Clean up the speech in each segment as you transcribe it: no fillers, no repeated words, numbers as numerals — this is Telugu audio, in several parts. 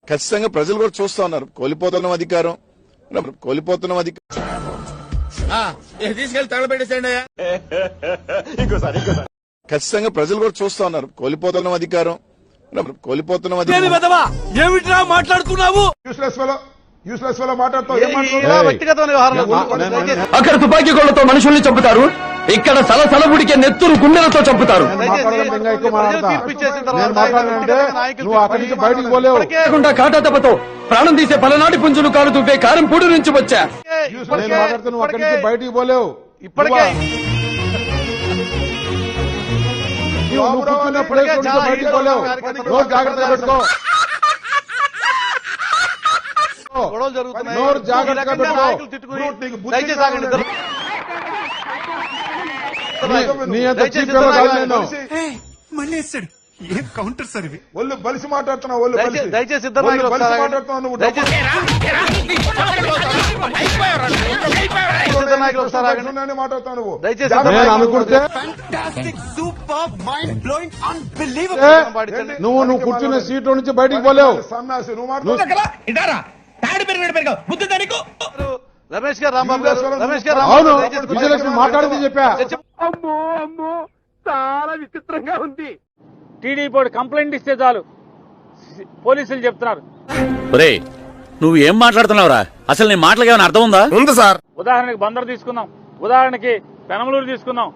ఖచ్చితంగా ప్రజలు కూడా చూస్తా ఉన్నారు. కోల్పోతున్న అధికారం తీసుకెళ్లి తగలబెట్టేసేయండి. ఖచ్చితంగా ప్రజలు కూడా చూస్తా ఉన్నారు. కోల్పోతున్న అధికారం ఏమిట్రా మాట్లాడుతున్నావు? అక్కడ తుపాకీ గోళ్లతో మనుషుల్ని చంపుతారు, ఇక్కడ సలసలబుడికే నెత్తురు గుండెలతో చంపుతారు. కాటా తప్పతో ప్రాణం తీసే పలనాటి పుంజులు కాలు తువ్వే కారం పూడి నుంచి వచ్చా. బయటికి పోలేవు. ఇప్పటికే బయటికి పోలేవు. జాగ్రత్తగా పెట్టుకో. గొడవలు జరుగుతున్నాయి. జాగ్రత్తగా పెట్టుకో. మళ్ళీ వేస్తాడు. ఏం కౌంటర్ సార్ ఇవి? ఒళ్ళు బలిసి మాట్లాడుతున్నావు. ఒళ్ళు దయచేసి ఇద్దరు నాయకులు నువ్వు కూర్చున్న సీట్ నుంచి బయటికి పోలేవు. సన్నాసి నువ్వు రమేష్ గారు, రాంబాబు గారు, రమేష్ గారు, అవును విజయలక్ష్మి మాట్లాడింది చెప్పా. అమ్మో అమ్మో చాలా విచిత్రంగా ఉంది. టీడీపీ కంప్లైంట్ ఇస్తే చాలు పోలీసులు చెప్తున్నారు. నువ్వు ఏం మాట్లాడుతున్నావురా? అసలు నీ మాటలకి ఏమైనా అర్థం ఉందా? ఉంది సార్. ఉదాహరణకి బందర్ తీసుకుందాం, ఉదాహరణకి పెనమలూరు తీసుకుందాం.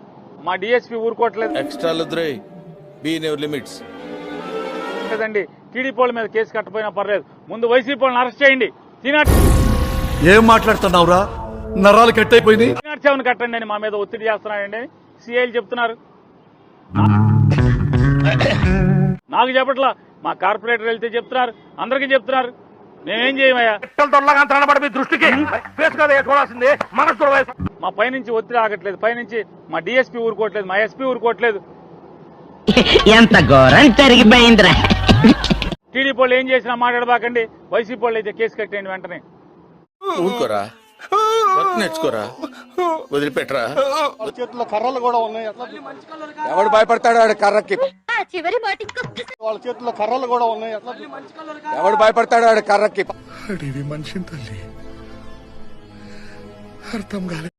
మా డిఎస్పీ ఊరుకోవట్లేదు. ఎక్స్ట్రా లిమిట్స్ లేదండి, టీడీపీ వాళ్ళ మీద కేసు కట్టపోయినా పర్లేదు, ముందు వైసీపీ వాళ్ళని అరెస్ట్ చేయండి. ఏం మాట్లాడుతున్నావురా? నరాలు కట్ అయిపోయింది. శ్రీనాథ్ కట్టండి అని మా మీద ఒత్తిడి చేస్తున్నారండి సిఐలు చెప్తున్నారు. నాకు చెప్పట్లా, మా కార్పొరేటర్ వెళ్తే చెప్తున్నారు, అందరికీ చెప్తున్నారు. మేమేం చేయమయ్యా? దృష్టికి మా పైనుంచి ఒత్తిడి ఆగట్లేదు, పైనుంచి మా డిఎస్పీ ఊరుకోవట్లేదు, మా ఎస్పీ ఊరుకోవట్లేదు. ఎంత ఘోరం జరిగిపోయిందిరా. టీడీపీ వాళ్ళు ఏం చేసినా మాట్లాడబాకండి, వైసీపీ వాళ్ళు అయితే కేసు కట్టేయండి వెంటనే. ఊరుకోరా, నేర్చుకోరా, వదిలిపెట్టరా. చేతుల్లో కర్రలు కూడా ఉన్నాయి. ఎవడు భయపడతాడు ఆడు కర్రకి? వాళ్ళ చేతుల్లో కర్రలు కూడా ఉన్నాయి. ఎవడు భయపడతాడు ఆడు కర్రకి? మనిషిని తల్లి అర్థం కాలేదు.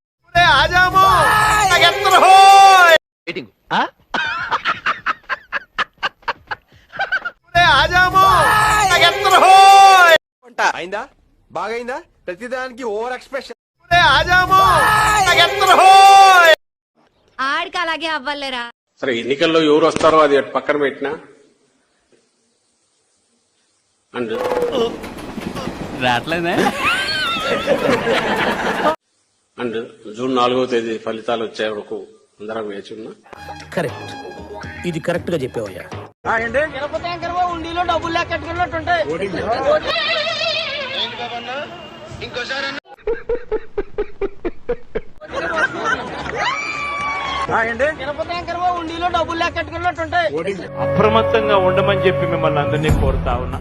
అయిందా? బాగైందా? ప్రతిదానికి ఓవర్ ఎక్స్ప్రెషన్. ఆడికి అలాగే అవ్వలేరా? సరే, ఎన్నికల్లో ఎవరు వస్తారో అది పక్కన పెట్టినా అండ్ జూన్ 4వ తేదీ ఫలితాలు వచ్చే వరకు అందరం వేచి ఉన్నా. కరెక్ట్, ఇది కరెక్ట్ గా చెప్పావయ్యా. ఉండిలో డబ్బులు లెక్కట్టుకున్నట్టుంటాయి. ఉండిలో డబ్బులు లెక్కట్టుకున్నట్టుంటాయి. అప్రమత్తంగా ఉండమని చెప్పి మిమ్మల్ని అందరినీ కోరుతా ఉన్నా.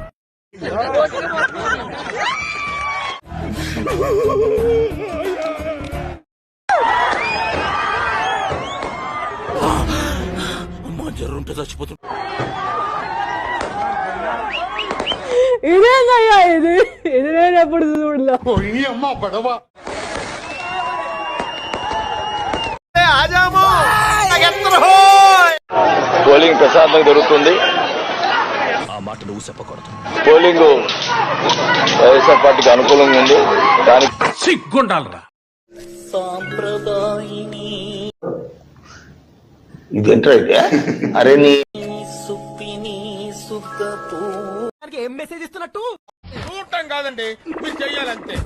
జర్రుంటే చచ్చిపోతుంది. ఇదేనయ్యా, ఇది నేను ఎప్పుడు చూడలే. అమ్మ పడవ. పోలింగ్ ప్రశాంతంగా జరుగుతుంది. ఆ మాట నువ్వు చెప్పకూడదు. పోలింగ్ వైఎస్ఆర్ పార్టీకి అనుకూలంగా ఉంది. దానికి సిగ్గుండాలరా. ఇదేంట్రా ఇది? అరే నీ ఏం మెసేజ్ ఇస్తున్నట్టు? చూడటం కాదండి, మీరు చెయ్యాలంతే.